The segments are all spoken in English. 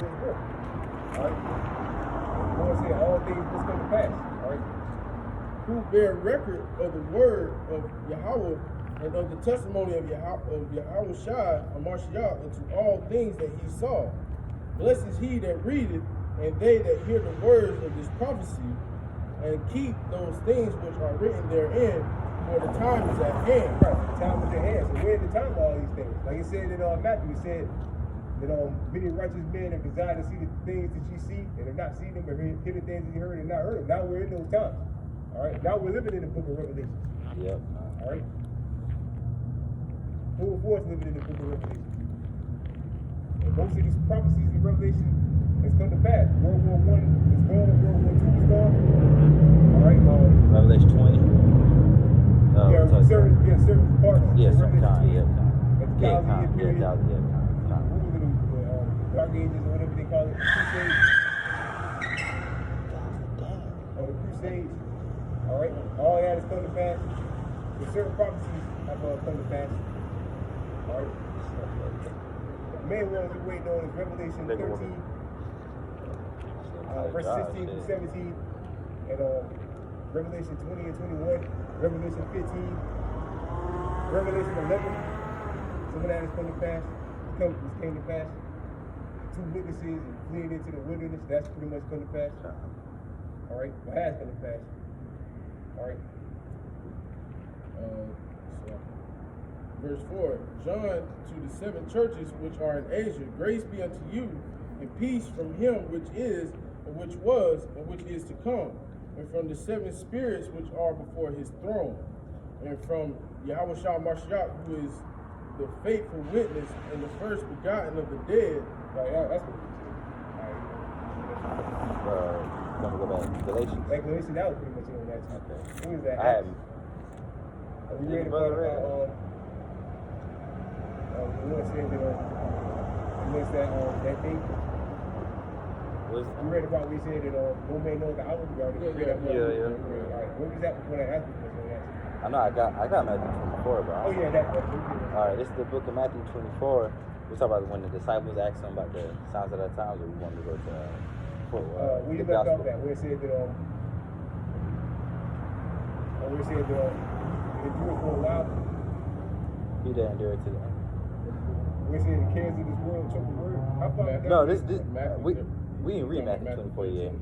his will. Alright? The Lord said all things must come to pass. Alright? Who bear record of the word of Yahweh and of the testimony of Ahsh-Rawchaa, into all things that he saw. Blessed is he that readeth, and they that hear the words of this prophecy, and keep those things which are written therein, for the time is at hand. Right, the time is at hand. So we're in the time of all these things. Like it said in Matthew, it said that many righteous men have desired to see the things that you see, and have not seen them, and hear the things that you heard and not heard them. Now we're in those times. Alright, now we're living in the book of Revelation. Yep. Alright? Full force living in the book of Revelation. And most of these prophecies in Revelation has come to pass. World War I is gone, World War II is gone. Alright, Revelation 20. certain parts. Yeah, some Revelation kind, 20, yeah. That's the Yeah, 1,000 year period. yeah. Dark Ages or whatever they call it. Crusades. Or the Crusades. Alright? All that has come to pass. The certain prophecies have come to pass. Alright? The main ones we're waiting on is Revelation 13, verse 16 through 17, and Revelation 20 and 21, Revelation 15, Revelation 11. Some of that has come to pass. Came to pass. 2 witnesses and fleeing into the wilderness. That's pretty much come to pass. Alright? What has come to pass? Alright? Verse 4, John to the 7 churches which are in Asia, grace be unto you, and peace from him which is, and which was, and which is to come, and from the 7 spirits which are before his throne, and from Ahsh-Rawchaa, who is the faithful witness and the first begotten of the dead. Right, that's what Gonna go back to Galatians. Galatians, that was pretty much on that. Okay. Who is that? I haven't. We read about the Lord said that amidst that thing. We read about we said that no man knows the hour. Yeah. Alright, what was that before that? That's what was that. I know I got Matthew 24, bro. Oh yeah, that. Alright, this is the book of Matthew 24. We talk about when the disciples asked him about the signs of the times, or we want to go to we the left gospel. off that where it said that it endured for a while. He that endured to the end. Where it said the cares of this world choke the word. How far? No, this we didn't read Matthew 24 yet.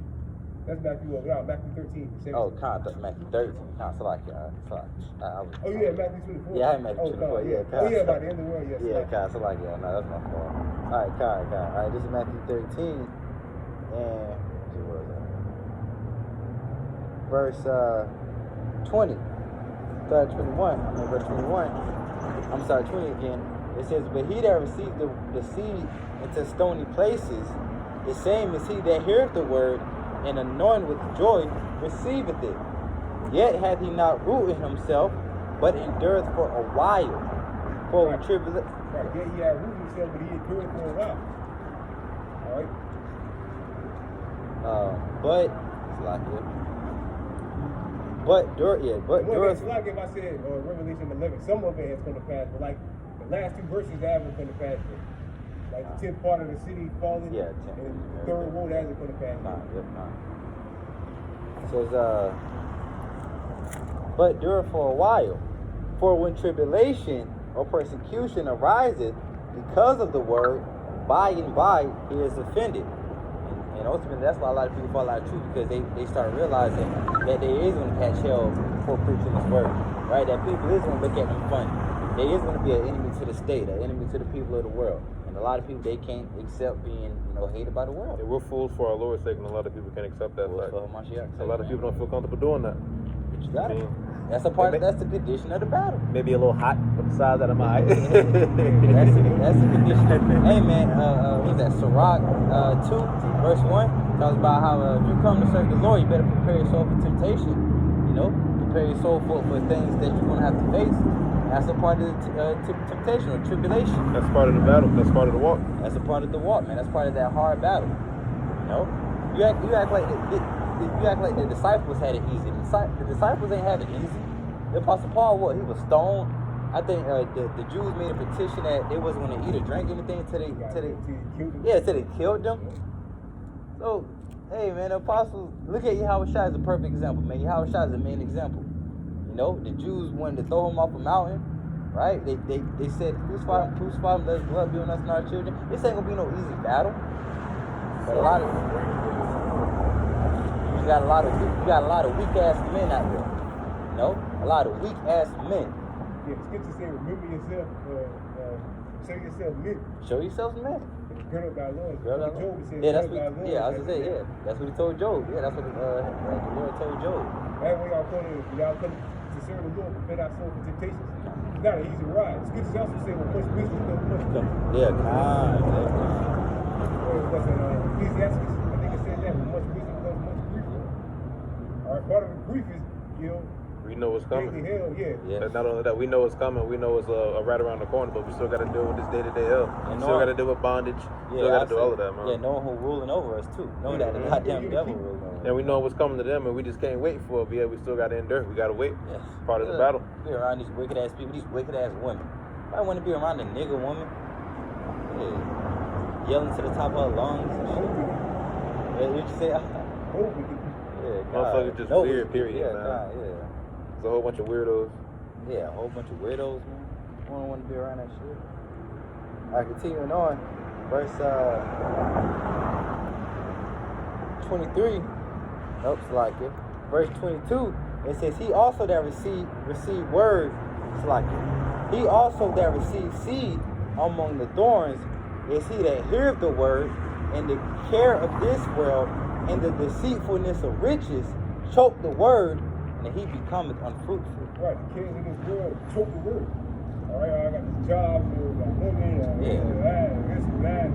That's Matthew 13. Oh, Matthew 13. So like, oh yeah, Matthew 24. Yeah, I had Matthew 24. Yeah, oh yeah, about the end of the world. Yes. Yeah, so like, no, that's my fault. All right, this is Matthew 13, and what was that? Verse 20. Start 21. I mean, verse 21. I'm sorry, 20 again. It says, but he that received the seed into stony places, the same as he that heareth the word, and anointed with joy receiveth it. Yet hath he not root in himself, but endureth for a while. For when tribulation. Right, yet he had root in himself, but he endured for a while. Alright? It's like if I said Revelation 11, some of it has come to pass, but like the last 2 verses that haven't come to pass yet. Like the 10th part of the city falling, yeah, and the 3rd woe that hasn't come to pass. It says, but endure for a while. For when tribulation or persecution arises because of the word, by and by he is offended. And ultimately, that's why a lot of people fall out of truth, because they start realizing that there is going to catch hell for preaching this word, right? That people is going to look at them funny. There is going to be an enemy to the state, an enemy to the people of the world. And a lot of people, they can't accept being, hated by the world. Yeah, we're fools for our Lord's sake, and a lot of people can't accept that fact. A lot of people don't feel comfortable doing that. But you got it. That's that's the condition of the battle. Maybe a little hot on the sides out of my eye. that's the condition. Hey man, what's that? Ahsh-Rawchaa 2, verse 1 talks about how if you come to serve the Lord, you better prepare yourself for temptation. Prepare your soul for things that you're gonna have to face. That's a part of the temptation or tribulation. That's part of the battle. That's part of the walk. That's a part of the walk, man. That's part of that hard battle. You act like the disciples had it easy. The disciples ain't have it easy. The Apostle Paul, he was stoned. I think the Jews made a petition that they wasn't going to eat or drink anything till they killed them. So, hey man, the apostles, look at Ahsh-Rawchaa as a perfect example, man. Ahsh-Rawchaa is the main example. You know, the Jews wanted to throw him off a mountain, right? They said, crucify him, let his blood be on us and our children. This ain't gonna be no easy battle. But you got a lot of weak ass men out there. You know? A lot of weak ass men. Yeah, the scripture say, remember yourself, show yourself men. Show yourself men. Gird up thy loins. Yeah, that's what. Yeah, I was gonna say. Yeah, that's what he told Job. Yeah, that's what the Lord told Job. That way y'all come to serve the Lord, prepare our soul for temptations. It's not an easy ride. The scriptures also say, well, much wisdom comes much grief. Yeah, kind. What's in Ecclesiastes? I think it said that, with much wisdom comes much grief. All right, part of the grief is, you know, we know what's coming. Hell, yeah. And not only that, we know it's coming. We know it's right around the corner, but we still got to deal with this day-to-day hell. We still got to deal with bondage. Still got to do all of that, man. Yeah, knowing who's ruling over us too. Knowing that the goddamn devil ruling over us. And we know what's coming to them, and we just can't wait for it. But yeah, we still got to endure. We got to wait. Yes. Part of the battle. Be around these wicked ass people, these wicked ass women. I want to be around a nigga woman. Yeah. Yelling to the top of her lungs and shit. Yeah, what you say? Yeah, motherfuckers just weird, period, yeah, man. God, yeah. It's a whole bunch of weirdos. Yeah, a whole bunch of weirdos, man. I don't want to be around that shit. All right, continuing on. Verse 23. Nope, like it. Verse 22. It says, he also that received word, like it. He also that received seed among the thorns is he that heareth the word, and the care of this world and the deceitfulness of riches choke the word, and he becometh unfruitful. Right, the cares of this world choke the word. All right, I got this job, I got money, I got this and that.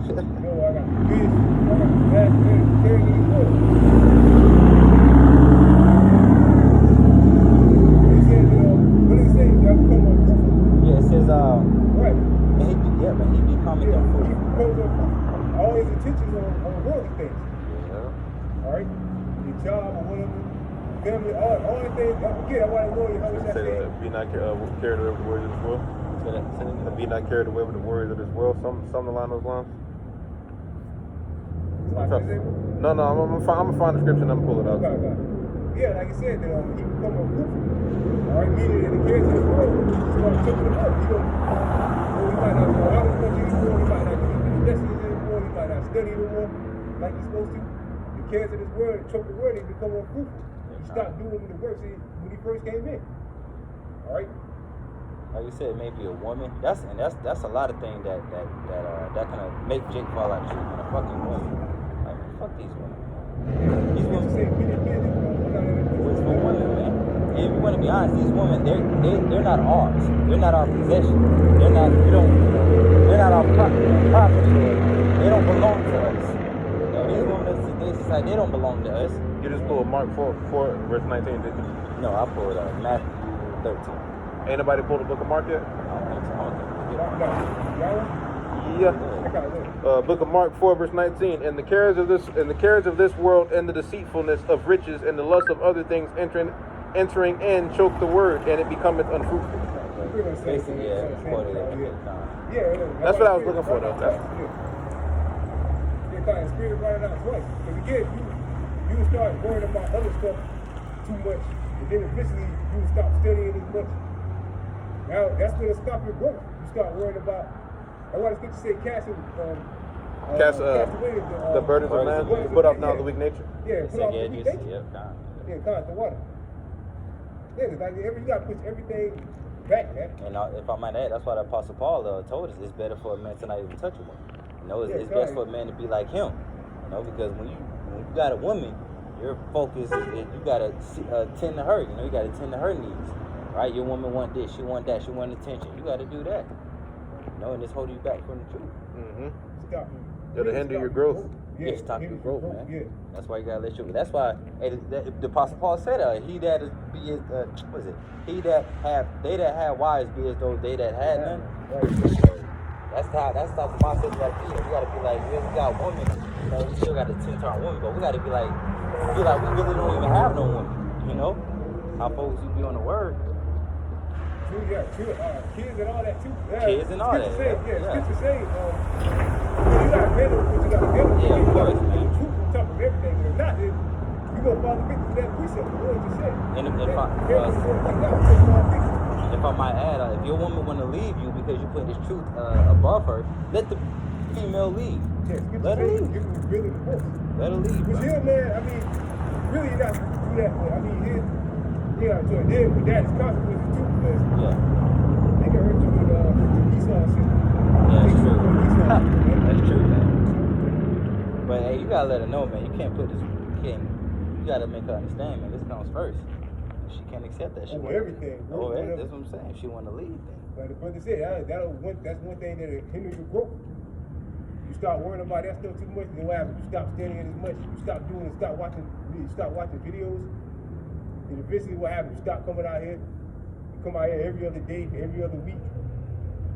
You know, I got this, I got that, the cares of this world. It says, what did it say? That become unfruitful. Yeah, it says, right. And he becometh unfruitful. He becomes unfruitful. All his attention on worldly things. Yeah. All right, your job or whatever. Family, all the things. Again, I want to know you how much I said. Be not carried away with the words of this world. Be not carried away with the words of this world. Something along those lines. No, I'm gonna find the scripture and I'm gonna pull it out. Okay. Yeah, like I said, he become a fruitful. All right, meaning that the cares of this world start choking him up. He might not know how much anymore. He might not keep his lessons anymore. He might not study anymore like he's supposed to. The cares of this world choke the word. He become unfruitful. He stopped doing the work when he first came in. All right. Like you said, maybe a woman. That's a lot of things that kind of make Jake fall out of shape. And a fucking woman. Like, fuck these women. These women. It's for women, man. And if you want to be honest, these women, they're not ours. They're not our possession. They're not our property. They don't belong to us. You know, these women in today's society, they don't belong to us. You just pulled Mark 4, verse 19, didn't you? No, I pulled Matthew 13. Ain't nobody pulled the book of Mark yet? I don't think so. Yeah. Book of Mark 4, verse 19. And the cares of this world and the deceitfulness of riches and the lust of other things entering in choke the word, and it becometh unfruitful. Basically, That's what I was looking for, though. The spirit running out twice. Because again, you will start worrying about other stuff too much, and then eventually you will stop studying as much. Now that's going to stop your growth. You start worrying about. I want to say cast away the burdens of man, put off now the weak nature. Yeah, put off the weak nature. Yeah, God, the water. Yeah, it's like you got to push everything back, man. And if I might add, that's why the Apostle Paul told us it's better for a man to not even touch a woman. You know, it's best for a man to be like him. You know, because when you got a woman, your focus is you gotta tend to her. You know, you gotta tend to her needs, right? Your woman want this, she want that, she want attention. You gotta do that. You know, and it's holding you back from the truth. Mm-hmm. Stop. It'll hinder your growth. Yeah, stop your growth, man. Yeah. That's why you gotta let you. That's why the Apostle Paul said, "He that is be as he that have wives be as though they that had none." Right. That's how the mindset gotta be. We gotta be like, we got women, you know, we still gotta tend to our women, but we gotta be like we really don't even have no women, you know? How folks you be on the word. Kids and all that too. Yeah, Kids and all that, Scripture say, you gotta handle what you gotta handle. Yeah, of course, man. The truth on top of everything. If not, then you gonna fall victim to that precept. The Lord just said. And if I might add, if your woman want to leave you because you put this truth above her, let the female leave. Yeah, let her leave. Really divorce. Let her leave. But still, man, I mean, really you're not supposed to do that. But I mean, so it did, but that is consequences too, because they can hurt you with Esau shit. Yeah, that's true. That's true, man. But hey, you gotta let her know, man. You can't put this. You gotta make her understand, man. This comes first. She can't accept that shit. Over everything. Oh, that's what I'm saying. If she want to leave, then. Like the brother said, that's one thing that hinders your growth. You start worrying about that stuff too much, then what happens? You stop studying as much. You stop watching videos. And eventually what happens? You stop coming out here. You come out here every other day, every other week.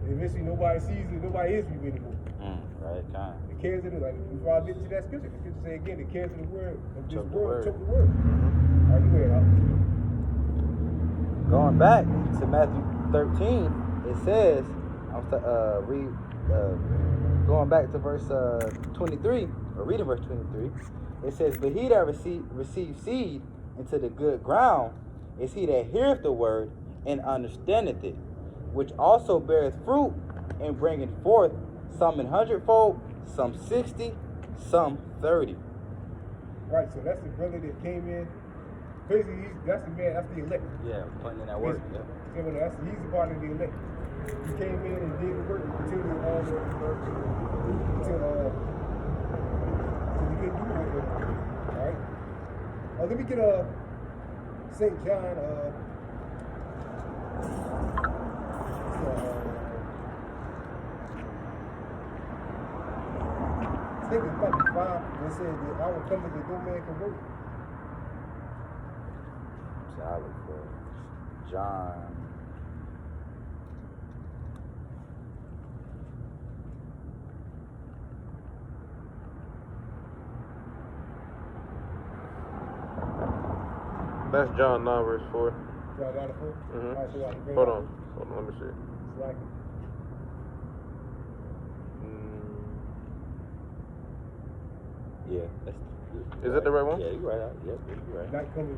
And eventually nobody sees you, nobody hears you anymore. Right, kind. The cares of the, like, before I get to that scripture, the scripture say again, the cares of the word, of this Choke the world, word. choke the word. Are you hearing out? Going back to Matthew 13, it says, going back to verse 23, or reading verse 23, it says, but he that receives seed into the good ground is he that heareth the word and understandeth it, which also beareth fruit and bringeth forth some 100-fold, some 60, some 30. Right, so that's the brother that came in. Basically, that's the man, that's the elect. Yeah, putting in that work. He's the part of the elect. He came in and did the work until we couldn't do it. Alright? Let me get St. John, I think it's probably 5. It says that I will come that no man can work. Solid for John. That's John 9 verse 4. John 9 4? Alright, so Hold on, let me see. Yeah, that's Is that the right one? Yeah, you're right. Yep, you're right. Night coming.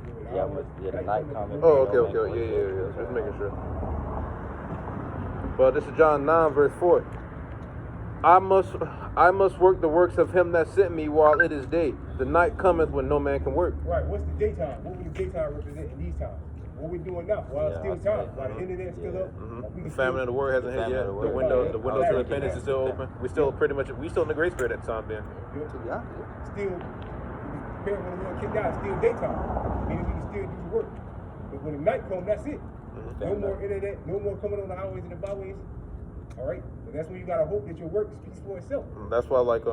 The night coming. Oh, okay. Yeah. Just making sure. Well, this is John 9 verse 4. I must work the works of him that sent me while it is day. The night cometh when no man can work. Right. What's the daytime? What would the daytime represent in these times? What we doing now? While it's still time. While the internet's still up. The famine of the word hasn't hit yet. The window to repentance is still open. We still in the grace period at the time then. Still, preparing when the Lord kicked out, it's still daytime. Meaning we can still do the work. But when the night comes, that's it. No more internet, no more coming on the highways and the byways. Alright? So that's when you gotta hope that your work speaks for itself. That's why, like,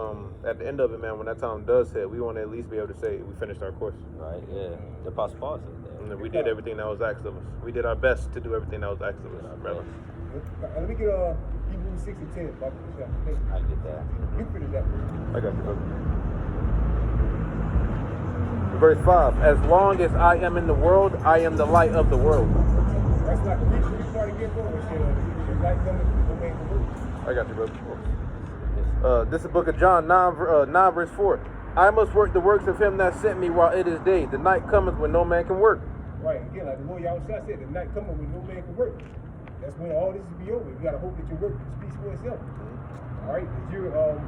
at the end of it, man, when that time does hit, we want to at least be able to say we finished our course. Right, yeah. The Apostle Paul said that. And we did everything that was asked of us. We did our best to do everything that was asked of us, brother. Let me get Hebrews 6 and 10. I get that. You finish that. I got you. Verse 5. As long as I am in the world, I am the light of the world. That's like the part again, bro. The light coming, no man can work. I got you, brother. This is the book of John 9 verse 4. I must work the works of him that sent me while it is day. The night cometh when no man can work. Right, again, like the Lord Yahweh said, the night cometh when no man can work. That's when all this will be over. You gotta hope that your work speaks for itself. Alright, that you're the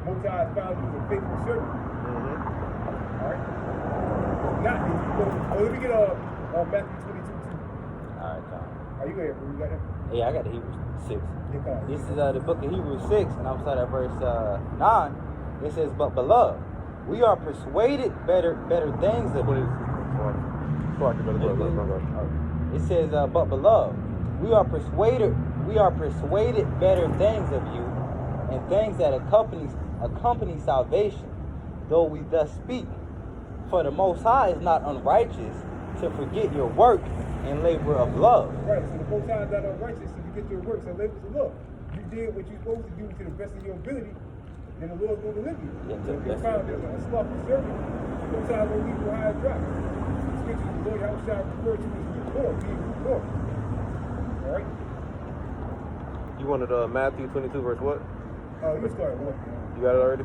Most High has found you as a faithful servant. Alright? If not, then you go. Let me get Matthew 22 too. Alright, John. Are you there, bro? You got that? Yeah, I got the Hebrews 6. Yeah, This is the book of Hebrews 6, and I'm starting at verse 9. It says, but beloved, we are persuaded better things of you. It says, but beloved, we are persuaded better things of you, and things that accompany salvation, though we thus speak. For the Most High is not unrighteous to forget your work and labor of love. Right, so the Most High is not unrighteous to forget your works and labors of love. You did what you're supposed to do to the best of your ability, then the Lord's going to deliver you. Yeah, so if you're found as a slothful servant, the Most High will leave you high and dry. The scripture, the Lord Yahweh referred to as lukewarm, being lukewarm. All right? You wanted Matthew 22 verse what? You start one. You got it already?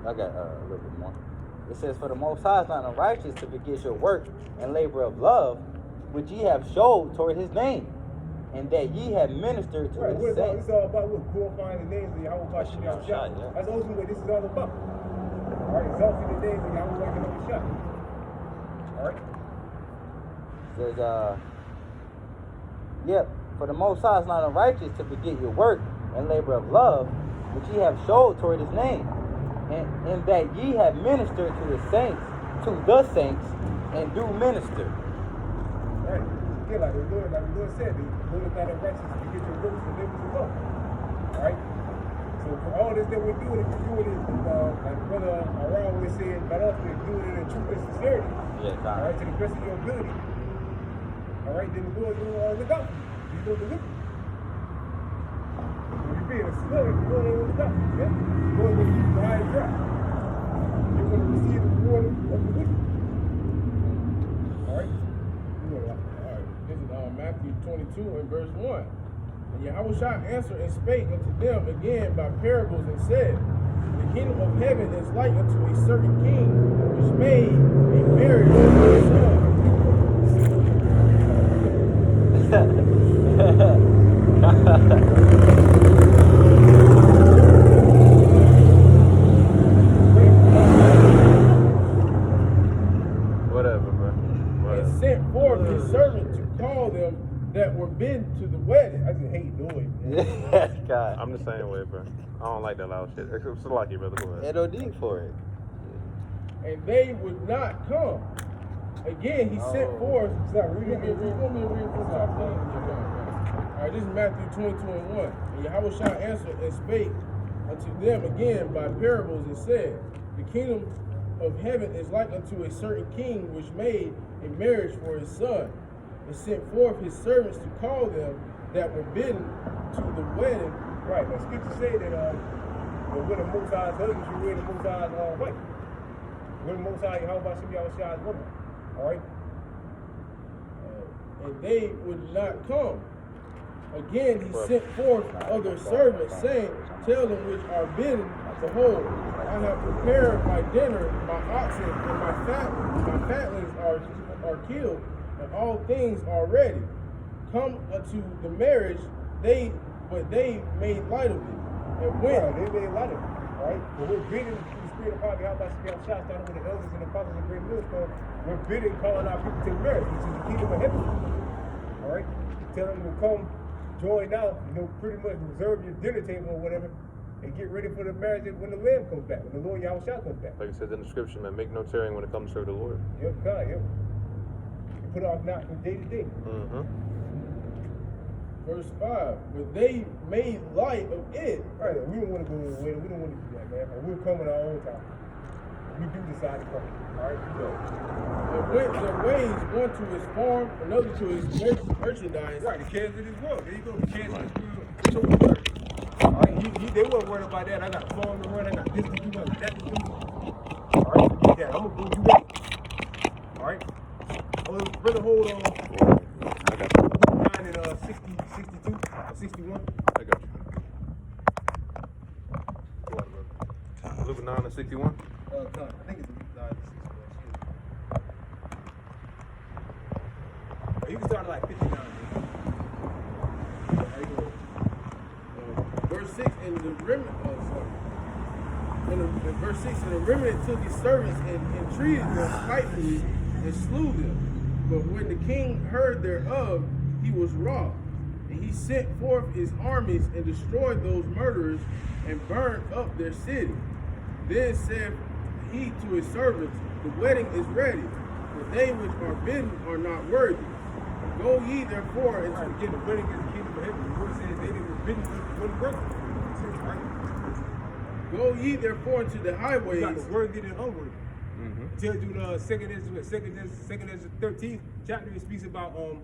I got a little bit more. It says, "For the Most High is not unrighteous to forget your work and labor of love, which ye have showed toward his name, and that ye have ministered to Right, his it's saints." all about what? Glorifying the names of Yahweh Bashim Ahsh-Rawchaa, Yahweh. yeah. That's ultimately what this is all about. All right, exalting the names of Yahweh Bashim Yahweh. All right? It says, yep, "For the Most High is not unrighteous to forget your work and labor of love, which ye have showed toward his name, and that ye have ministered to the saints, and do minister." Right. Yeah, like the Lord said, the Lord is not unrighteous to get your works and labors of love. All right? So for all this that we're doing, if we're doing it, like Brother Aram was saying, but also we're doing it in truth and sincerity. Yes, All right, to the best of your ability. All right, then the Lord will look out for you. He's going to look. When you're being a slave, the Lord ain't going to look out for you. Yeah? The Lord will keep you high and dry. You're going to receive the reward of the wicked. All right? Alright, this is Matthew 22 and verse 1. And Yahweh answered and spake unto them again by parables and said, The kingdom of heaven is like unto a certain king, which made a marriage for his son. Whatever, bro. Whatever. And sent forth his servant to call them that were bidden to the wedding. I just hate noise. Yes, God. I'm the same way, bro. I don't like that loud shit. It's lucky, brother. Go ahead. NOD for it. And they would not come. Again, he sent forth. Alright, this is Matthew 22 and 1. And Yahweh answered and spake unto them again by parables and said, The kingdom of heaven is like unto a certain king which made a marriage for his son, and sent forth his servants to call them that were bidden to the wedding. Right, but scripture say that when the Most High's husband should wear the Most High's wife. When the Most High Yahweh Bashim Yahweh's woman. All right? And they would not come. Again, he sent forth other servants, saying, Tell them which are bidden, Behold, I have prepared my dinner, my oxen and my fatlings are killed, and all things are ready. Come unto the marriage, but they made light of it, and went. Yeah, they made light of it. All right? But we're bidding through the Spirit of God, Yahweh Bashim Yahweh, starting with the elders and the apostles and great millstones. We're bidding, calling our people to marriage, which is the kingdom of heaven. All right? Tell them to come, join now, pretty much reserve your dinner table or whatever, and get ready for the marriage when the Lamb comes back, when the Lord Yahweh comes back. Like it says in the scripture, man, make no tarrying when it comes to serve the Lord. Yep, God, yep. You put off not from day to day. Mm-hmm. Verse 5, but they made light of it. All right, we don't want to go away. We don't want to do that, man. We'll come in our own time. We do decide to come. All right, so. And went their ways, one to his farm, another to his merchandise. Right, the cares of this world. There you go, the cares of this world. So we work. All right, they weren't worried about that. I got a farm to run. I got this to do. I got that to do. All right, forget that. I'm going to go do that. All right. Brother, hold on. I got you. 9 and 60, 62, 61. I got you. Go on, brother. Luke 9 and 61. I think it's 9 and 61. You can start at like 59. Verse 6, and the remnant, verse 6, and the remnant took his servants and entreated them spitefully and slew them. But when the king heard thereof, he was wroth. And he sent forth his armies and destroyed those murderers and burned up their city. Then said he to his servants, The wedding is ready, but they which are bidden are not worthy. Go ye therefore into Again, the wedding is the kingdom of heaven. The word says they didn't bidden to the work. Right? Go ye therefore into the highways. You got the worthy and unworthy. It tells you the second is the 13th chapter. It speaks about matter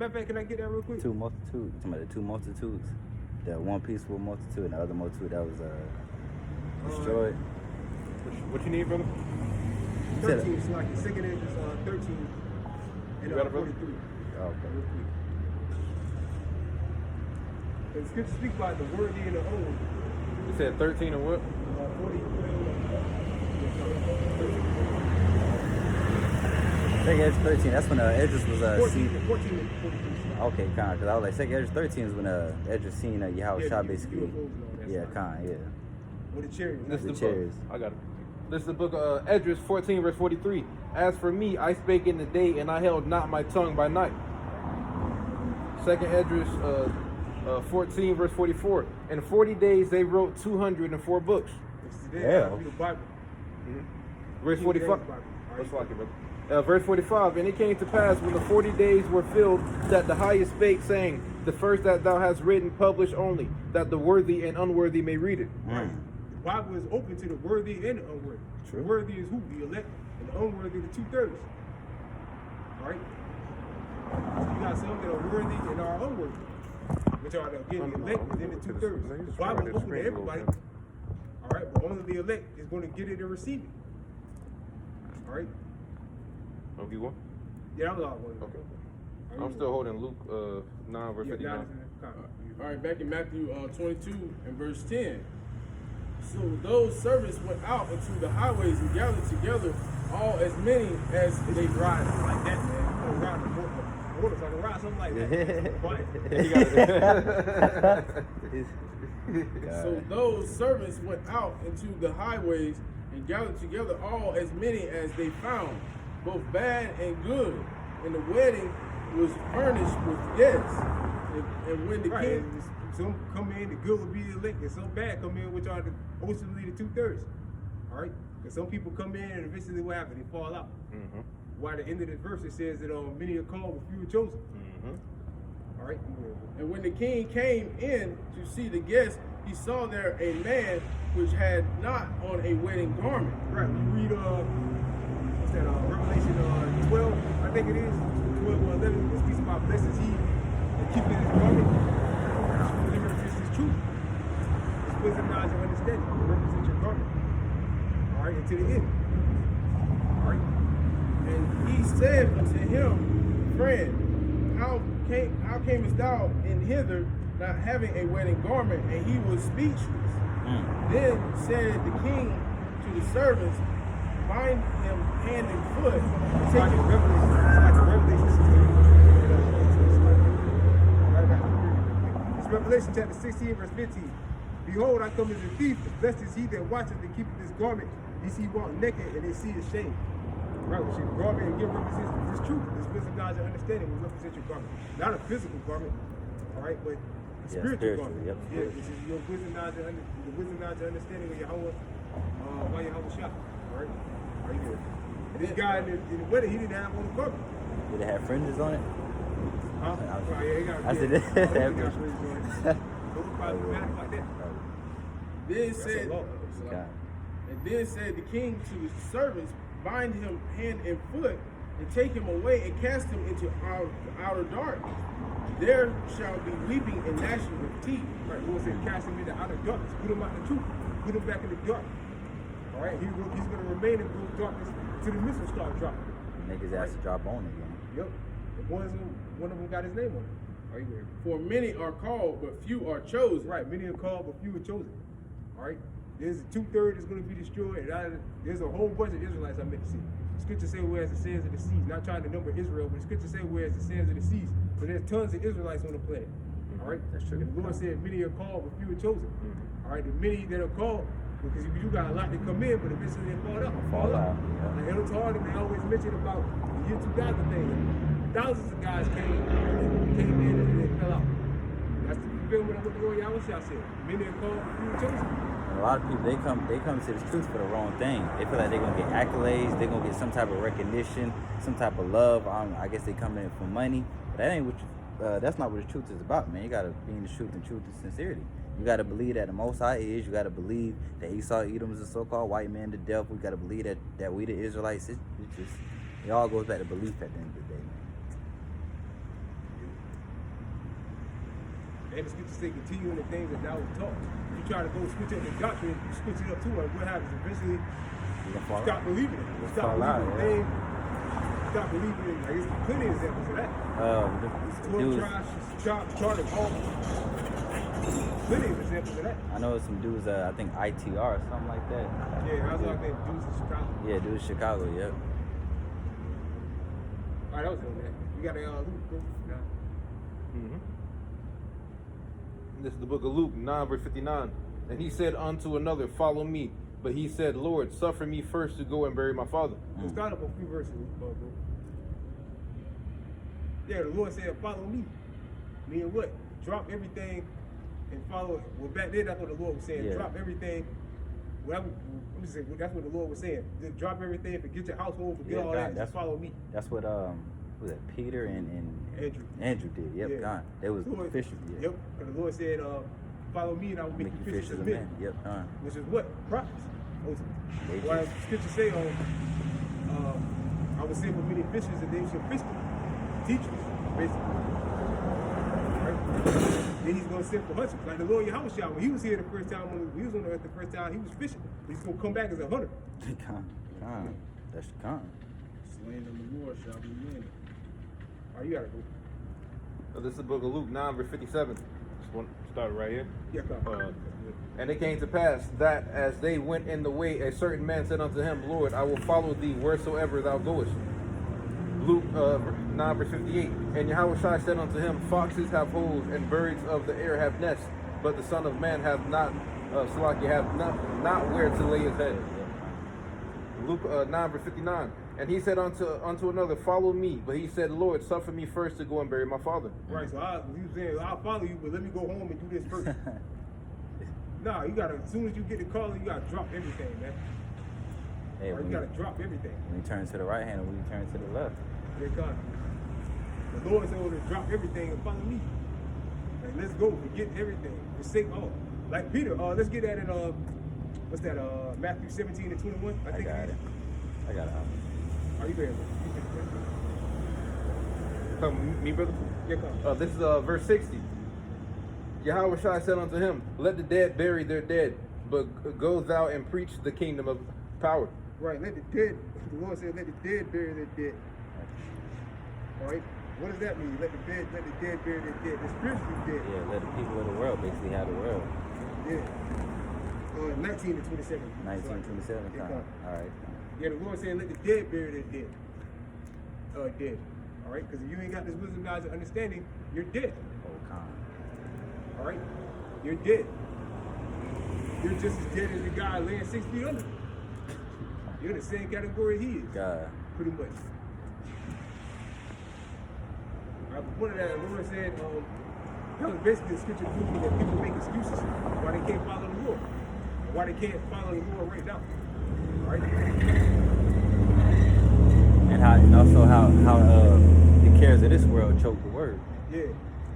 of fact, can I get that real quick? Two multitudes. Talking about the two multitudes. That one peaceful multitude and the other multitude that was destroyed. What you need, brother? 13 is like the second is 13 and You got it, brother? 43. Okay. Real quick. The scripture speaks about the worthy and the unworthy. You said 13 and what? 40. Second Edge 13, that's when Edris was 14 seen. and 43. Okay, Khan, because I was like, Second Edge 13 is when Edris seen Ahsh-Rawchaa basically. UFOs and all that Yeah, stuff. Khan, yeah. With the chariots. This The is the chairs. book. I got it. This is the book of Esdras 14 verse 43. As for me, I spake in the day, and I held not my tongue by night. Second Esdras 14 verse 44. In 40 days they wrote 204 books. Yeah. Read the Bible. Verse Yeah, 45. Bible. All Let's right. lock it, brother. Verse 45. And it came to pass when the 40 days were filled that the highest spake, saying, the first that thou hast written publish only, that the worthy and unworthy may read it. Right. The Bible is open to the worthy and the unworthy. True. The worthy is who? The elect. And the unworthy, the 2/3. All right? So you got some that are worthy and are unworthy. Which are, again, the elect and then the 2/3. The Bible is open to everybody. All right? But only the elect is going to get it and receive it. All right? Okay, you want? Yeah, that was all I wanted. Okay. I'm still holding Luke 9 verse 59. All right, back in Matthew 22 and verse 10. So those servants went out into the highways and gathered together all as many as they Ride like that, man. Don't ride the water, so I can ride something like that. So those servants went out into the highways and gathered together all as many as they found, both bad and good. And the wedding was furnished with guests. And when the king, some come in, the good will be the elect, and some bad come in, which are ultimately the 2/3. All right? Because some people come in and eventually what happens? They fall out. Mm-hmm. Why at the end of this verse it says that many are called, but few are chosen. Mm-hmm. All right? and when the king came in to see the guests, he saw there a man which had not on a wedding garment. Right. When you read what's that? Revelation 12, I think it is 12 or 11. It speaks about blessed is he that keepeth his garment. It represents his truth. It's wisdom, knowledge, and understanding. It represents your garment. All right, until the end. All right. And he said unto him, friend, how camest thou in hither, not having a wedding garment? And he was speechless. Then said the king to the servants, bind him hand and foot, It's take like him. a revelation. It's like a revelation 16. It's Revelation chapter 16, verse 15. Behold, I come as a thief. Blessed is he that watcheth and keepeth his garment. He see walk naked and they see his shame. Right, which your garment and give represents this truth. This wisdom, knowledge, and understanding will represent your garment. Not a physical garment, all right, but a spiritual garment. Yep. Yeah, which is your wisdom, knowledge, and the wisdom, knowledge, and understanding of Yahweh, by Ahsh-Rawchaa. All right, are you good? And this guy in the wedding, he didn't have on the garment. Did it have fringes on it? Huh? Right, yeah, he got. I said yeah, this. he got fringes on it. So we probably dramatic like that. Then That's said, a law. Okay. and then said the king to the servants, bind him hand and foot, and take him away and cast him into outer darkness. There shall be weeping and gnashing of teeth. Right, Lord said, cast him into outer darkness, put him out in the truth, put him back in the dark. All right, he's going to remain in those darkness till the missiles start dropping. Make his ass drop on again. Yep. And one of them got his name on it. Are you ready? For many are called, but few are chosen. Right, many are called, but few are chosen. All right, there's 2/3 that's going to be destroyed. And there's a whole bunch of Israelites I met to see. The scripture say whereas the sands of the seas, not trying to number Israel, but the scripture say whereas the sands of the seas. So there's tons of Israelites on the planet. All right, That's true. And the Lord said many are called, but few are chosen. All right, the many that are called, because you got a lot that come in, but eventually they fall out. Fall out. Like Elder Harden, they always mention about the year 2000 thing. Thousands of guys came in and they fell out. That's the fulfillment of what the Lord Ahsh-Rawchaa said. Many are called, but few are chosen. And a lot of people they come to the truth for the wrong thing. They feel like they're gonna get accolades, they're gonna get some type of recognition, some type of love. I guess they come in for money. But that ain't what that's not what the truth is about, man. You gotta be in the truth, and truth is sincerity. You gotta believe that the Most High is. You gotta believe that Esau, Edom is a so-called white man, the devil. You gotta believe that we the Israelites. It all goes back to belief at the end of the day, man. And the scriptures say continue in the things that thou was taught. If you try to go switch up the doctrine, you switch it up too much. What happens? Eventually, You gonna fall stop out. believing it. Just Stop fall out, believing it. stop believing in, like, there's plenty of examples of that. The 12 dudes, tribes, charted all. Plenty of examples of that. I know some dudes, I think ITR or something like that. Yeah, I was like that dudes in Chicago. Yeah, dudes Chicago, yep. Alright, that was on that. You got a Luke, bro? Nah. Mm-hmm. This is the book of Luke 9 verse 59. And he said unto another, follow me. But he said, Lord, suffer me first to go and bury my father. Let's start up a few verses, bro. Yeah, the Lord said, follow me. Meaning what? Drop everything and follow. Well, back then, that's what the Lord was saying. Yeah. Drop everything. Well, I'm just saying, that's what the Lord was saying. Just drop everything, forget your household, forget all that, and just follow me. That's what was it Peter and Andrew did. Yep, Yeah. God. They was Lord, fishers. Yeah. Yep. And the Lord said, follow me and I will make you fishers of men. Yep, God. Which is what? Prophets. They Why just- scripture say I will send with many fishers and they shall fish them. Teachers, basically. Right? Then he's going to send for hunters. Like the Lord Ahsh-Rawchaa, when he was here the first time, when he was on the earth the first time, he was fishing. He's going to come back as a hunter. God. That's God. Slain in the Lord shall be many. All right, you got to go. So this is the book of Luke 9 verse 57. Just want to start right here. Yeah, come. And it came to pass that as they went in the way, a certain man said unto him, Lord, I will follow thee wheresoever thou goest. Luke 9 verse 58. And Ahsh-Rawchaa said unto him, foxes have holes and birds of the air have nests, but the Son of Man hath not, have not where to lay his head. Luke 9 verse 59. And he said unto another, follow me. But he said, Lord, suffer me first to go and bury my father. Right, so he was saying, I'll follow you, but let me go home and do this first. Nah, you gotta, as soon as you get the call, you gotta drop everything, man. Hey, Or you gotta drop everything. when you turn to the right hand and when you turn to the left. Here God. The Lord said, to drop everything and follow me. Like, let's go, forget everything, forsake all. Like Peter, let's get that in, what's that, Matthew 17 and 21, I I think got it it. is. I got it. Are you there? Come, me, brother? Yeah, come. This is verse 60. Ahsh-Rawchaa said unto him, let the dead bury their dead, but go thou and preach the kingdom of power. Right, let the dead, the Lord said, let the dead bury their dead. All right, what does that mean? Let the dead bury their dead. The spiritually dead. Yeah, let the people of the world basically have the world. Yeah. 19 to 27. 1927 Yeah, time. come. All right. Yeah, the Lord said, let the dead bury their dead. Dead. All right, because if you ain't got this wisdom, knowledge, and understanding, you're dead. Oh, con. All right, you're dead. You're just as dead as the guy laying 6 feet under. You're in the same category he is. God. Pretty much. One of that, the Lord said, that was basically the scripture proving that people make excuses why they can't follow the Lord. Why they can't follow the Lord right now. All right? And also how the cares of this world choke the word. Yeah.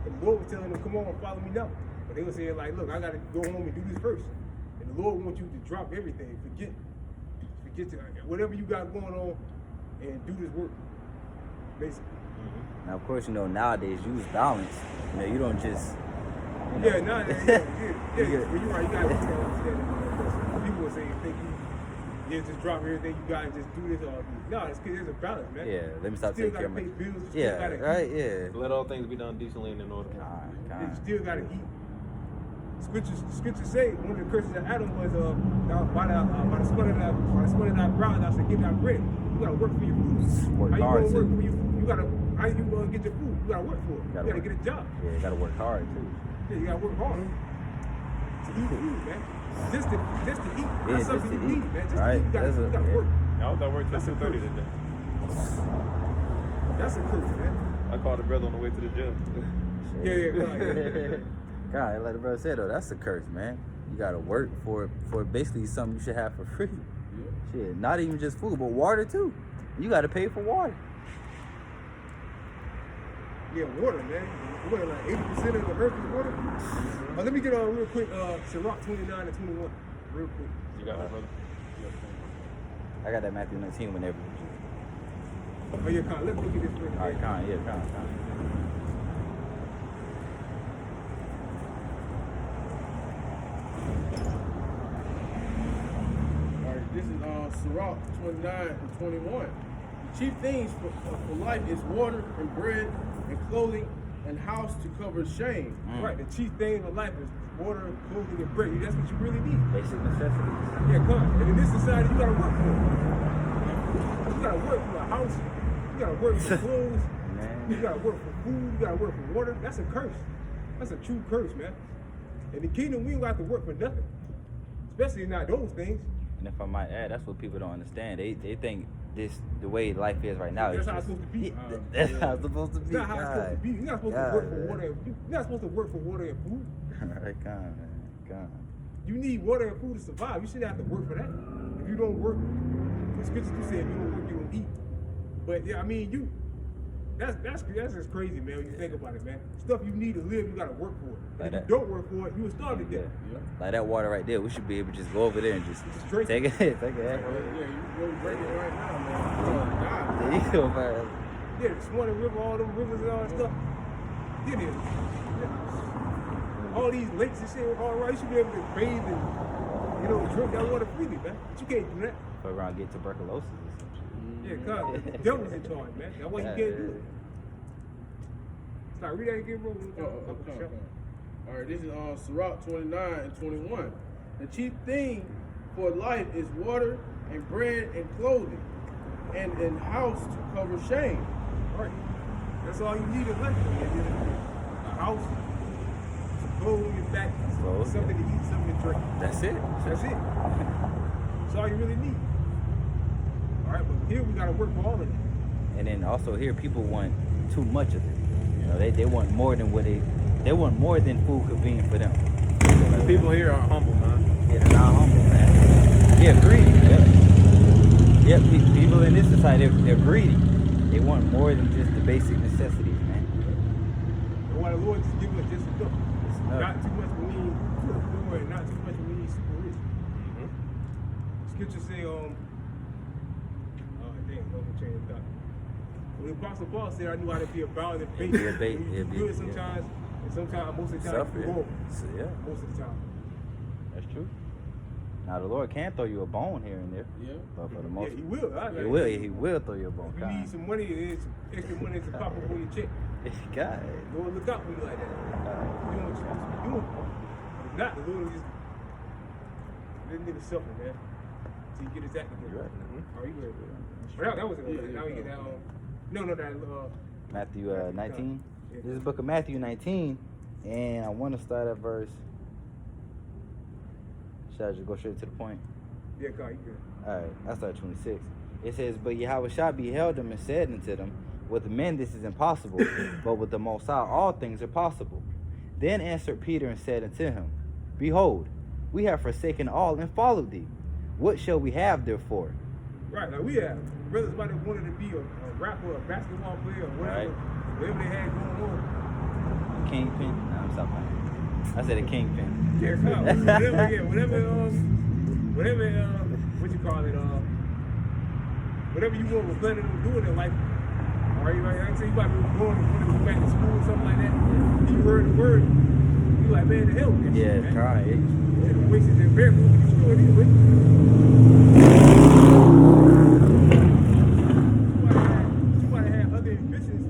And the Lord was telling them, come on, follow me now. But they were saying, like, look, I got to go home and do this first. And the Lord wants you to drop everything. Forget whatever you got going on and do this work. Basically. Now, of course, nowadays use balance. You don't just. Yeah, nah, yeah. But you're right. You got to understand that. People will say, just drop everything you got and just do this all. No, it's because there's a balance, man. Yeah, let me stop taking care of my. You still got to pay bills. Yeah, right. Yeah. Let all things be done decently and in order. You still got to eat. Scriptures say one of the curses of Adam was by the sweat of thy brow thou shalt get thy bread. You gotta work for your food. Work How you hard, gonna work too. for your food? How you gonna get your food? You gotta work for it. You gotta get a job. Yeah, you gotta work hard too. Yeah, you gotta work hard to eat food, man. Just to eat. Yeah, That's just something to you need, eat. man. Just Right. to eat. You gotta work. I was at work till That's a 2:30 curse. today. That's a curse, man. I called a brother on the way to the gym. Yeah. God, like the brother said though, that's a curse, man. You gotta work for basically something you should have for free. Shit, not even just food, but water too. You gotta pay for water. Yeah, water, man. What, like 80% of the earth is water? Let me get on real quick, Sirach 29 and 21. Real quick. You got that, brother? I got that Matthew 19 whenever. Oh, yeah, Con, let's look at this real quick. All right, Con. All right, this is Sirach 29 and 21. Chief things for life is water and bread and clothing and house to cover shame. Right, the chief thing in life is water, clothing, and bread. That's what you really need. Basic necessities. Yeah, come on. And in this society, you gotta work for it. You gotta work for a house. You gotta work for clothes. You gotta work for food. You gotta work for water. That's a curse. That's a true curse, man. In the kingdom, we don't have to work for nothing. Especially not those things. And if I might add, that's what people don't understand. They think the way life is right now. That's is how it's just- supposed to be. That's how it's supposed to be. It's not how it's supposed to be. You're not supposed to work for water. You're not supposed to work for water and food. Right, God, man. God. You need water and food to survive. You shouldn't have to work for that. If you don't work, the scriptures do say if you don't work, you don't eat. But yeah, I mean, that's just crazy, man. When you think about it, man. Stuff you need to live, you gotta work for it. Like If that. you don't work for it, you will starve to death. Yeah. Like that water right there, we should be able to just go over there and just drink take it. Take it. Yeah, you go drink it right now, man. Oh, God. There you go, man. Yeah, the Swanee River, all them rivers and all that stuff. Yeah, yeah. All these lakes and shit, all right. You should be able to bathe and drink that water freely, man. But you can't do that. Go around get tuberculosis or something. Yeah, cause the devil's in charge, man. That's why you can't do it. Start read that again, bro. Okay. All right, this is Sirach 29 and 21. The chief thing for life is water and bread and clothing, and in house to cover shame. All right. That's all you need in life, man. A house, some clothes on your back, Clothes, something to eat, something to drink. That's it. That's it. That's all you really need. All right, but here we gotta work for all of it. And then also here, people want too much of it. You know, they want more than they want more than food convenient for them. The people here are humble, man. Yeah, they're not humble, man. Yeah, greedy. Yeah, people in this society, they're greedy. They want more than just the basic necessities, man. And why the Lord just give us just enough. enough. Not too much when we need poor, and not too much when we need super rich. Scripture say, change of thought. When the Apostle Paul said, I knew how to be abound in faith. Be a bait, You yeah, do it be- sometimes, and sometimes, most of the time, Suffer, you yeah. go So, yeah, most of the time. that's true. Now the Lord can throw you a bone here and there, Yeah. but for the Yeah, most he will. He will throw you a bone. If you need some money, there's some extra money to pop up on your check. God. Lord, look out for you like that. You know what you're supposed to be doing. If not, the Lord will just let the nigga suffer, man. Till you get his act together. You're right. Oh, you good. But that was it. Yeah, Now we get that. Matthew 19. Yeah. This is the book of Matthew 19, and I want to start at verse. Should I just go straight to the point? Yeah, God, you good. All right, I start at 26. It says, "But Yahweh beheld them and said unto them, With men this is impossible, but with the Most High all things are possible. Then answered Peter and said unto him, Behold, we have forsaken all and followed thee. What shall we have therefore?" Right, like we have brothers might have wanted to be a rapper, a basketball player, or whatever, Right. whatever they had going on. Kingpin? No, I'm stopping. I said a kingpin. Yeah, whatever, what you call it, whatever you want, was planning on doing in life. All right, like I say, you might be going to go back to school or something like that. And you heard the word, you like, man, the hell with that Yeah, shit, man. try it. Yeah, the wasted and very moving, you still anyway. You might have had other ambitions,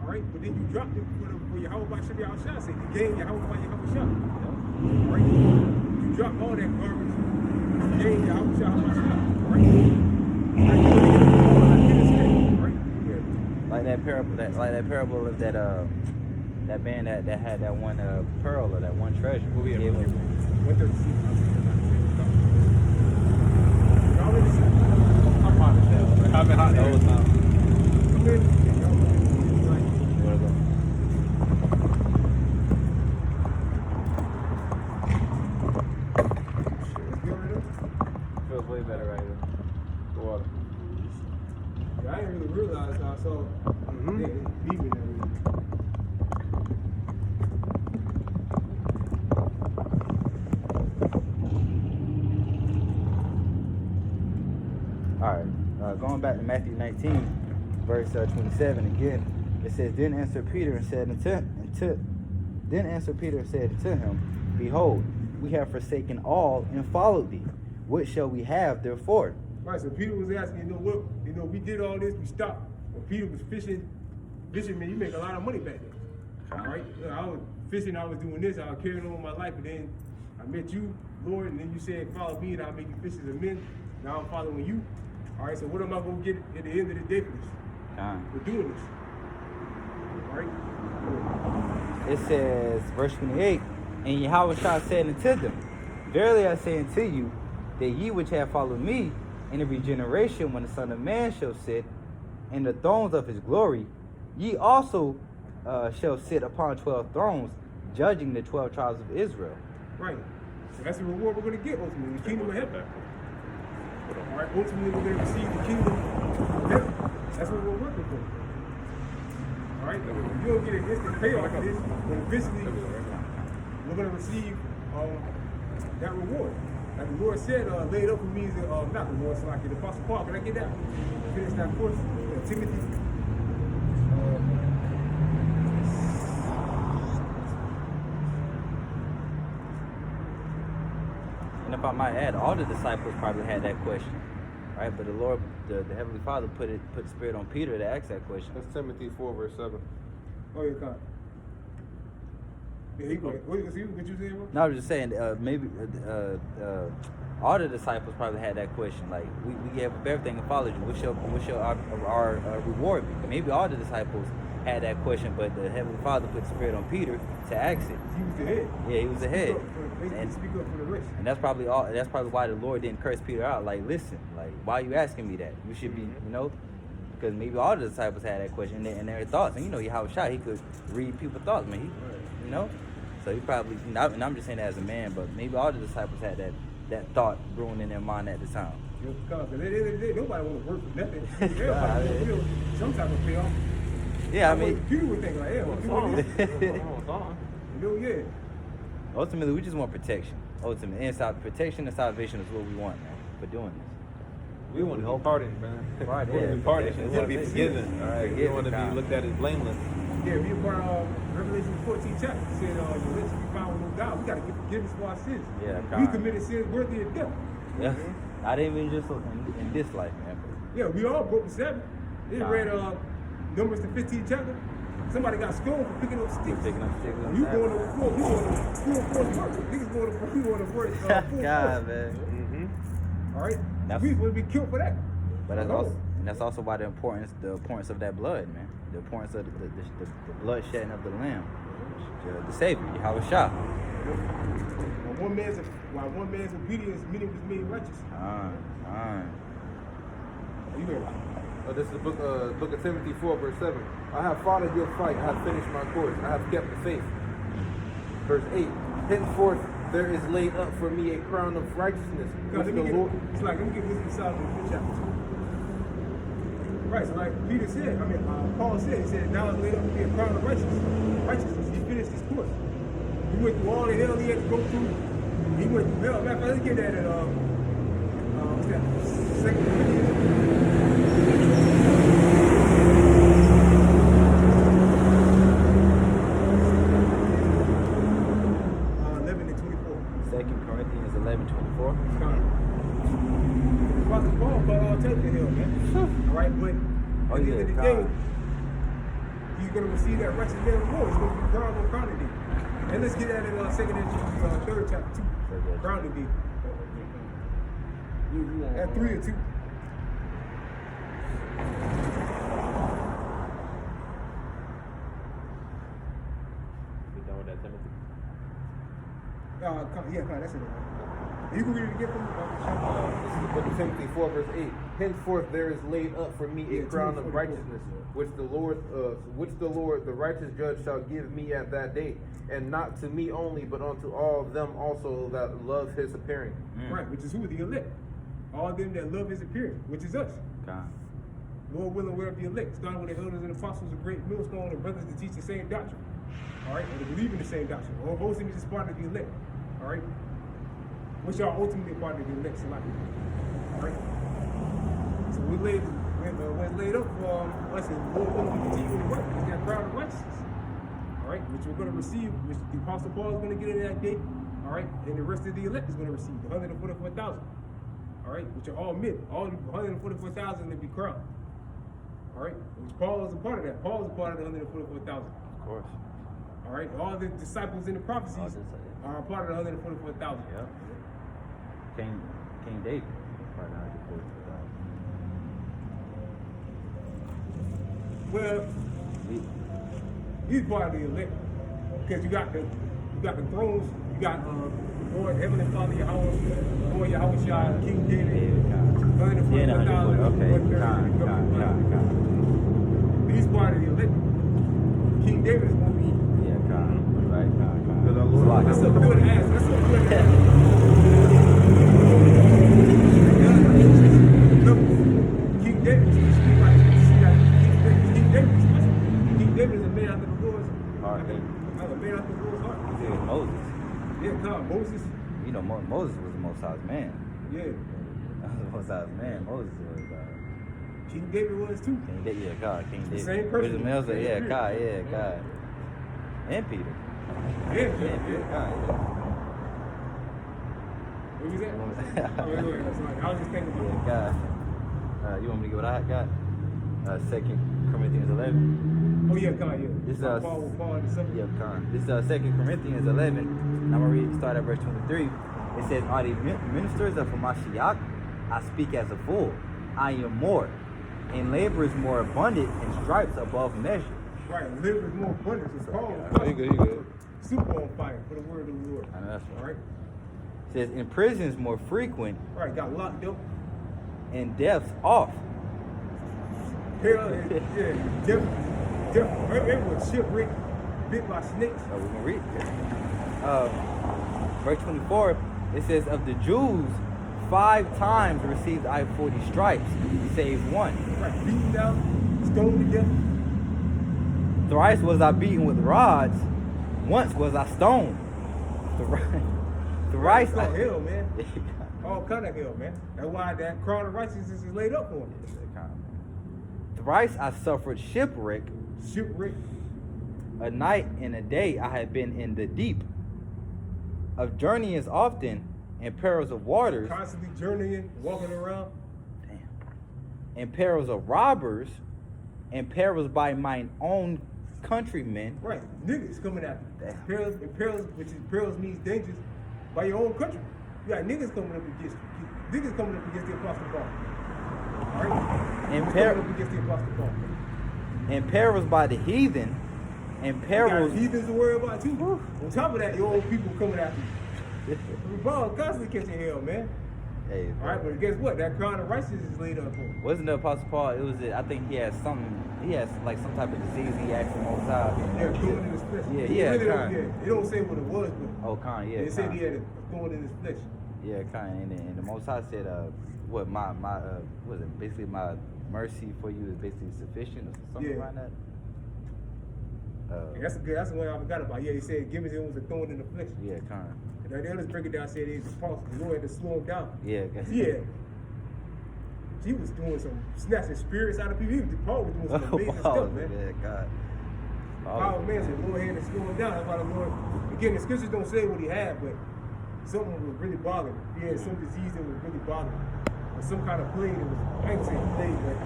all right, but then you dropped it for your Ahsh-Rawchaa sake. You gained your Ahsh-Rawchaa. All right? You dropped all that garbage. You gained your Ahsh-Rawchaa. All right? Like that parable of that man that had that one pearl or that one treasure. We'll be Gave able to- him- Y'all ready to see? I'm hot as hell. I've been hot the whole time. Come in. You wanna go? Feels way better right here. The water. I didn't really realize how I saw it's deep in there. All right, going back to Matthew 19, verse 27 again. It says, Then answered Peter and said unto him, Behold, we have forsaken all and followed thee. What shall we have therefore? Right, so Peter was asking, what you know, we did all this, we stopped. When Peter was fishing, man, you make a lot of money back then. All right? You know, I was fishing, I was doing this, I was carrying on my life, and then I met you, Lord, and then you said, follow me, and I'll make you fishers of men. Now I'm following you. All right, so what am I going to get at the end of the day for this? For doing this. All right? It says, verse 28, and Ahsh-Rawchaa said unto them, verily I say unto you, that ye which have followed me, in every generation when the Son of Man shall sit in the thrones of his glory, ye also shall sit upon 12 thrones, judging the 12 tribes of Israel. Right. So that's the reward we're going to get ultimately, the kingdom of heaven. All right, ultimately we're going to receive the kingdom of heaven. That's what we're working for. All right, you don't get an instant payoff for this, but eventually we're going to receive that reward. Like the Lord said, laid up for me is not the Lord, so like the Apostle Paul. Can I get that? Finish that course. Timothy. And if I might add, all the disciples probably had that question, right? But the Lord, the Heavenly Father, put the Spirit on Peter to ask that question. That's Timothy 4, verse 7. Oh, yeah, God. Yeah, what you saying, bro? No, I was just saying, maybe all the disciples probably had that question. Like, we gave up everything and followed you. What shall our reward be? Maybe all the disciples had that question, but the Heavenly Father put the Spirit on Peter to ask it. He was the head. Yeah, he was the head. Speak up for the rest. And that's probably all. That's probably why the Lord didn't curse Peter out. Like, listen, like, why are you asking me that? You should be, you know, because maybe all the disciples had that question and their thoughts. And you know, Ahsh-Rawchaa, he could read people's thoughts, man. You know, so he probably. And I'm just saying that as a man, but maybe all the disciples had that thought brewing in their mind at the time. Because at the end of the day, nobody want to work for nothing. Everybody want to feel some type of payoff. Yeah, I mean, people would think like, yeah, we're doing this. You know, yeah. Ultimately, we just want protection. Ultimately, and protection and salvation is what we want, man, for doing this. We want to be pardoned, man. Right, We want to be pardoned. We want to be forgiven. All right, We want to be looked at as blameless. Yeah, be a part of Revelation 14 chapter. It said, the rich be found with no doubt. We got to get forgiveness for our sins. Yeah, we committed sins worthy of death. Yeah, I didn't even just look in this life, man. Yeah, we all broke the Sabbath. They read Numbers the 15th chapter. Somebody got stoned for picking up sticks. Picking up sticks. You going to full work. Niggas going to work. Full God, force. man. All right, we will be killed for that. But that's also why the importance of that blood, man. The importance of the blood shedding of the Lamb, the Savior, Ahsh-Rawchaa. While one man's obedience, many was made righteous. Are you ready? This is the book of Timothy 4, verse 7. I have fought a good fight. I have finished my course. I have kept the faith. Verse 8. Henceforth there is laid up for me a crown of righteousness. Let me get this inside of the 5th chapter. Right, so like Peter said, Paul said, he said, now it's laid up for me a crown of righteousness. He finished his course. He went through all the hell he had to go through. He went through hell. Matter of fact, let's get that at, what's that? 2 Corinthians. 11:24. Apostle Paul called all types of hell, man. All right, but at the end of the day, he's going to receive that righteous man reward. He's going to be crowned on crowning day. And let's get that in 2 Corinthians 3rd chapter 2. Crowning day. At 3 and 2. That's it. You can read it again for me. This is the book of Timothy 4, verse 8. Henceforth there is laid up for me a crown of righteousness, which the Lord, the righteous judge, shall give me at that day, and not to me only, but unto all of them also that love his appearing. Right, which is who? The elect. All them that love his appearing, which is us. God. Lord willing, we're the elect. Starting with the elders and apostles, a great millstone, and brothers to teach the same doctrine. All right, and to believe in the same doctrine. All those things is part of the elect. All right, which are ultimately part of the elect select. All right, so when it's laid up for us, and Lord willing, we continue to work. It's that crown of righteousness. All right, which we're going to receive, which the Apostle Paul is going to get in that day. All right, and the rest of the elect is going to receive the 144,000. All All right, which are all men. All 144,000 to be crowned. All right, which Paul is a part of that. Paul is a part of the 144,000. Of course. All right, all the disciples in the prophecies are a part of the 144,000. Yeah. King David. Right now, 144,000. Well, he's part of the elect because you got the thrones. You got Lord Heavenly Father Yahweh, Lord Ahsh-Rawchaa, King David. 144,000. Okay. He's part of the elect. King David is going to be. Yeah, right. Because our Lord. That's a good ass. That's a good ass. King David. King David is a man after the Lord's heart. A man after the Lord's heart. Yeah, Moses. Yeah, God, Moses. You know, Moses was the Most High's man. Yeah. That was the Most High's man. Moses was. King David was too. King David. King David. Same person. God. And Peter. Yeah. God. What was that? I was just thinking about God. You want me to get what I got? 2 Corinthians 11. Oh yeah, God, yeah. This Paul in the subject. Yeah, Con. This is 2 Corinthians 11. And I'm going to start at verse 23. It says, are they ministers of Mashiach? I speak as a fool. I am more. And labor is more abundant, and stripes above measure. Right, labor is more abundant. So Paul You good. super on fire for the word of the Lord. I know that's All right. It says, in prisons more frequent, Right, got locked up. and deaths off. Hell, yeah, everyone shipwrecked, bit by snakes. So we're going to read it. Verse 24, it says, of the Jews, 5 times received I 40 stripes, save one. Right, beaten down, stoned to death. Thrice was I beaten with rods, once was I stoned. Thrice It's all hell, man. All kind of hell, man. That's why that crown of righteousness is laid up for him. Thrice I suffered shipwreck. Shipwreck. A night and a day I had been in the deep. Of journeyings often, and perils of waters. Constantly journeying, walking around. Damn. And perils of robbers, and perils by mine own countrymen. Right, niggas coming after you. Damn. Perils, which is perils means dangers by your own country. You got niggas coming up against you. Niggas coming up against the Apostle Paul. All right? And coming up against the Apostle Paul. And perils by the heathen, and perils. You got heathens to worry about too. Woo. On top of that, your own people coming after you. Paul constantly catching hell, man. Hey, all right, but guess what? That crown of righteousness is laid up for him. Wasn't the Apostle Paul? It was. I think he has something. He has like some type of disease. He asked the Most High. Yeah, thorn in his flesh. Yeah. It don't say what it was, but it said he had a thorn in his flesh. Yeah, kind. And the Most High said, "What my was it? Basically, my mercy for you is basically sufficient, or something like that." That's the one I forgot about. Yeah, he said, "Give it to him was a thorn in the flesh." Yeah, kind. Now the others break it down. Said the Lord had to slow him down. Yeah. Yeah. He was doing some snatching spirits out of people. Paul was doing some amazing stuff, man. Yeah, God. Power man said, Lord had to slow him down. That's why the Lord, again, the scriptures don't say what he had, but something was really bothering him. He had some disease that was really bothering him. Or some kind of plague that was, I ain't saying plague, but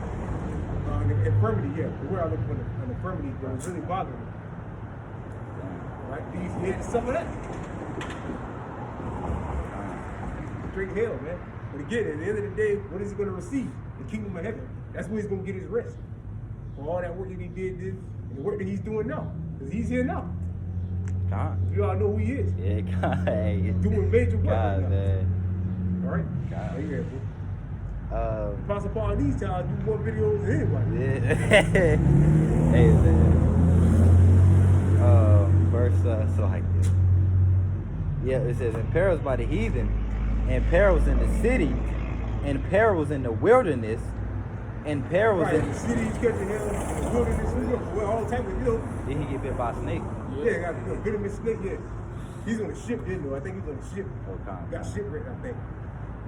an infirmity, yeah. The word I look for an infirmity that was really bothering him. Right? He had some of that. Straight hell, man. But again, at the end of the day, what is he going to receive? The kingdom of heaven. That's where he's going to get his rest. For all that work that he did, and the work that he's doing now. Because he's here now. God. You all know who he is. Yeah, God. He's doing major work. God, man. All right? God. Right here, bro. Apostle Paul in these times do more videos than anybody. Yeah. Hey, man. Verse, so like this. Yeah, it says, and perils by the heathen, and perils in the city, and perils in the wilderness, and perils right, in the cities catching hell, in the wilderness, well, all type of, Did he get bit by a snake? Yeah, got venomous snake, yeah. He's on a ship, didn't he? I think he's on a ship. Okay. Got shipwrecked, I think.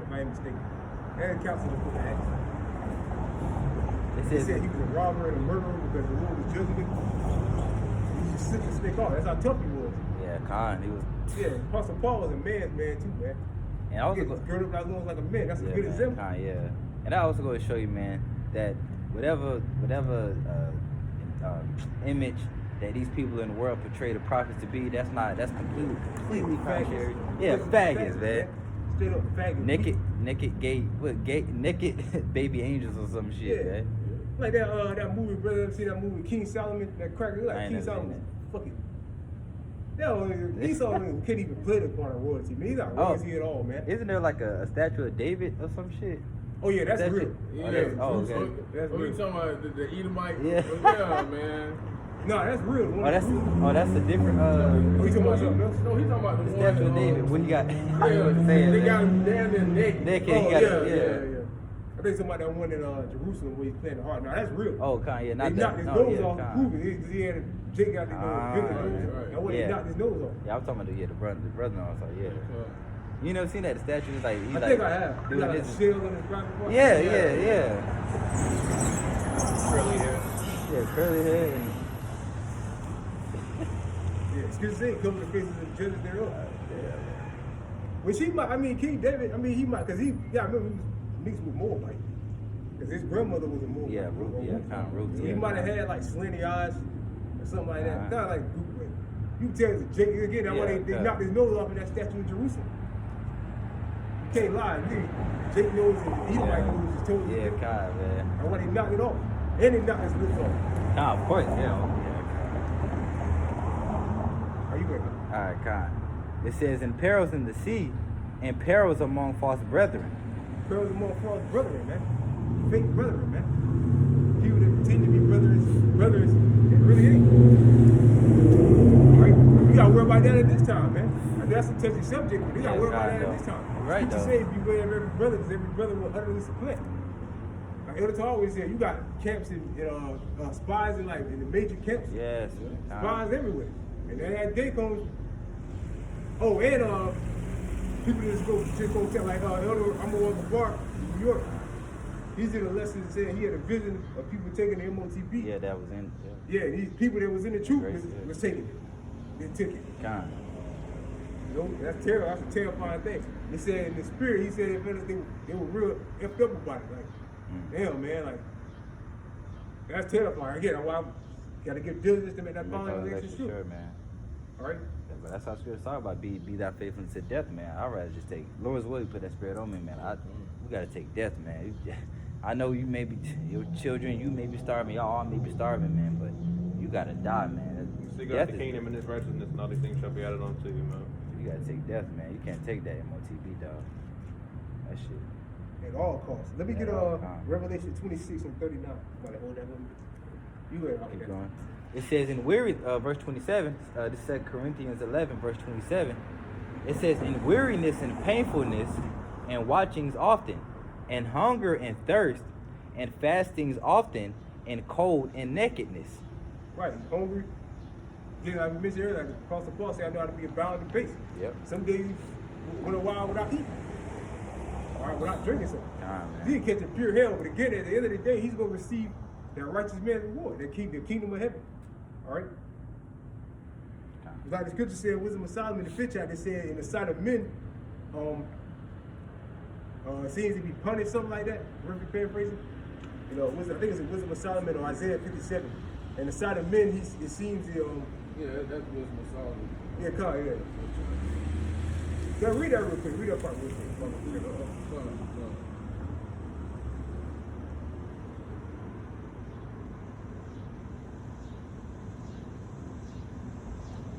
If I ain't mistaken. And counsel to put the act. They said he was a robber and a murderer because the Lord was judging him. He just slipped the snake off. That's how tough he was. Yeah, Khan, he was. Yeah, Apostle Paul was a man's man too, man. And I also Yeah, gird up like almost like a man. That's a good man, example. yeah. And I also go to show you, man, that whatever image that these people in the world portray the prophets to be, that's completely contrary. Yeah, faggots, man. Straight up faggots. Naked baby angels or some shit, Yeah. man. Like that movie, brother. Ever seen that movie, King Solomon? That cracker, I like ain't King never seen Solomon. Fucking. King Solomon can't even play the part of royalty. Man, he's not royalty at all, man. Isn't there like a statue of David or some shit? Oh yeah, that's Statue? real. Yeah, okay. That's you real. talking about the Edomite? Yeah. Yeah, man. No, that's real. Oh, that's a different. Oh, you talking about something else? No, he's talking about the one. Statue of David. When he got, Yeah, saying they that. got him down there naked. Naked, Oh, he got yeah. I yeah. think something about that one in Jerusalem where he's playing the harp. Now that's real. Oh, Kanye, They not knocked that. his No, nose yeah, off to prove it. He had Jake got the Ah, villain right, nose. right. That's when he Yeah. knocked his nose off. Yeah, I'm talking about the brother also. Yeah. You never seen that? The statue is like he's I like think I have. He doing got like a this. shield on his private part. Yeah. Curly hair. Yeah, curly hair. And, Yeah, excuse me, cover the faces of the judges thereof. Which he might, I mean, King David, I mean, he might, because I remember he was mixed with Moabite. Because his grandmother was a Moabite. Yeah, kind of Ruth. So he Yeah, might have had like slanty eyes or something like that. Kind of like, you can tell it's a Jake, again, that's why they knocked his nose off in that statue in Jerusalem. You can't lie. Jake knows and Edomite knows is totally Yeah, different. God, man. And when they knocked it off, and they knocked his lips off. Nah, of course, yeah. Are you ready? All right, God. It says, "In perils in the sea, and perils among false brethren." Girls are more false brethren, man. Fake brethren, man. People that pretend to be brothers, and really ain't. Right? We gotta worry about that at this time, man. And that's a touchy subject, but we gotta worry about that at this time. Right, Scripture though. say if you beware of every brother, because every brother will utterly supplant. Like Elder Tall always said, you got camps and spies in the major camps. Yes. Spies everywhere. And then that day comes. Oh, and people just go tell like Elder Amor Bar in New York. He did a lesson saying he had a vision of people taking the MOTP. Yeah, that was in. Yeah, these people that was in the truth Great, was taking it. They took it. God. You know, that's terrible. That's a terrifying thing. He said in the spirit, he said if anything, they were real effed up about it. Like, damn, man, like, that's terrifying. Again, I gotta give diligence to make that final election sure. Sure, man. All right? Yeah, but that's how Scripture talk about be that faithful to death, man. I'd rather just take Lord's will. You put that spirit on me, man. We gotta take death, man. I know you may be your children. You may be starving. Y'all all may be starving, man. But you gotta die, man. Seek out the kingdom and his righteousness, and all these things shall be added unto you, man. You gotta take death, man. You can't take that MOTB, dog. That shit. At all costs. Let me At get all costs. Revelation 26 and 39. Gotta hold that with me. You go ahead. Keep going. It says in verse 27, this is 2 Corinthians 11, verse 27. It says, "In weariness and painfulness, and watchings often, and hunger and thirst, and fastings often, and cold and nakedness." Right, hungry. Then I mentioned earlier, like Apostle Paul said, I know how to be abound in pace. Yep. Some days went a while without eating. All right, without drinking something. Man. He didn't catch a pure hell, but again, at the end of the day, he's going to receive that righteous man's reward, the kingdom of heaven. All right? It's like the scripture said, Wisdom of Solomon, the 5th chapter, it said, in the sight of men, seems to be punished, something like that. Perfect paraphrasing. You know, I think it's in Wisdom of Solomon or Isaiah 57. In the sight of men, it seems the Yeah, that's Wisdom of Solomon. yeah, God, yeah. Yeah, read that real quick. Read that part real quick.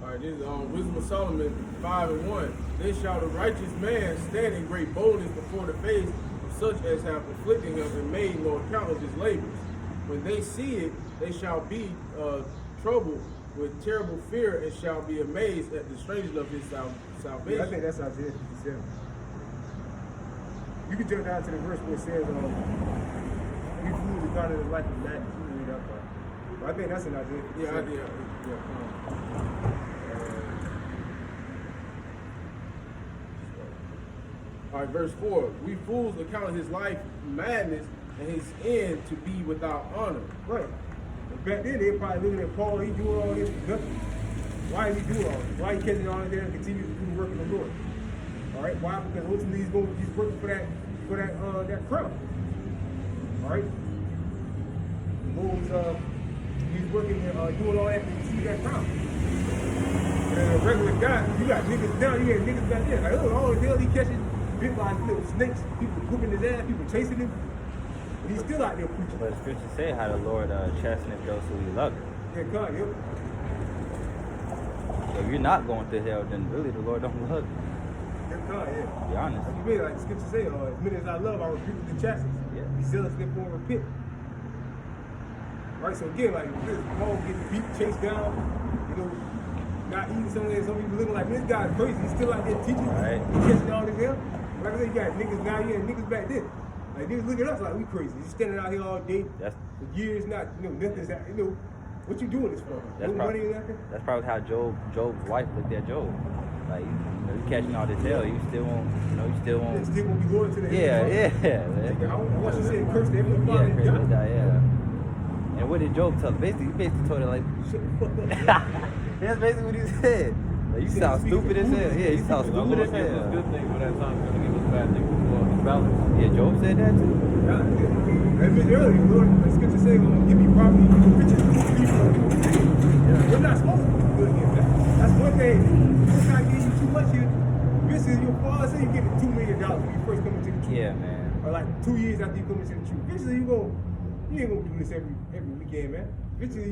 All right, this is Wisdom of Solomon 5 and 1. Then shall the righteous man stand in great boldness before the face of such as have afflicted him and made no account of his labors. When they see it, they shall be troubled with terrible fear and shall be amazed at the strangeness of his salvation. Yeah, I think that's Isaiah 57. You can jump down to the verse where it says, "We fools regarded the life of man." You can read that part. But I think that's in Isaiah 57. Yeah. All right, verse 4. We fools account his life madness and his end to be without honor. Right. But back then, they were probably looking at Paul, he doing all this for nothing. Why is he doing all this? Why he catching all this there and continue to do the work of the Lord? All right, why? Because ultimately he's working for that crown. All right, the Lord was he's working doing all that to receive that crown. And a regular guy, you got niggas down, you got niggas back there. Like, oh, all the hell he catching bit by little snakes, people whooping his ass, people chasing him. And he's still out there preaching. But the scriptures say how the Lord chasteneth those who he loved. Yeah, God, yep. So if you're not going to hell, then really the Lord don't love you. Yeah, God, yeah. Be honest. Like you mean, like the scripture say, as many as I love, I rebuke with the chastity. Yeah. Be zealous, therefore repent. Right, so again, like this Paul getting beat, chased down, you know, not eating something, some people looking like, this guy's crazy, he's still out there teaching, Right. catching all this hell. Like I said, you got niggas now here and niggas back then. Like niggas look at us like we crazy. He's standing out here all day for years, not, you know, nothing's, you know, what you doing this for? That's No money or nothing? That's probably how Job's wife looked at Job. Like, you know, you catching all this hell, you still won't, you know, you still won't. Yeah, still gonna be loyal to the Yeah, man. I want you to say curse to every father and Chris God. died, yeah. And what did Job tell her? He basically told her like, Shut the fuck up. that's basically what he said. Like, you sound stupid as hell. Yeah, you sound The stupid Lord as gives us hell. good things, but at times He's going to give us bad things as well. It's balance. Yeah, Job said that too. Yeah, I mentioned earlier, Lord, the scripture says, gonna give you property, riches, people. We're not supposed to be good here. That's one thing. If God gives you too much here, this is your father say you get $2 million when you first come into the truth. Yeah, man. Or like 2 years after you come into the truth. Eventually you ain't gonna do this every weekend, man. Eventually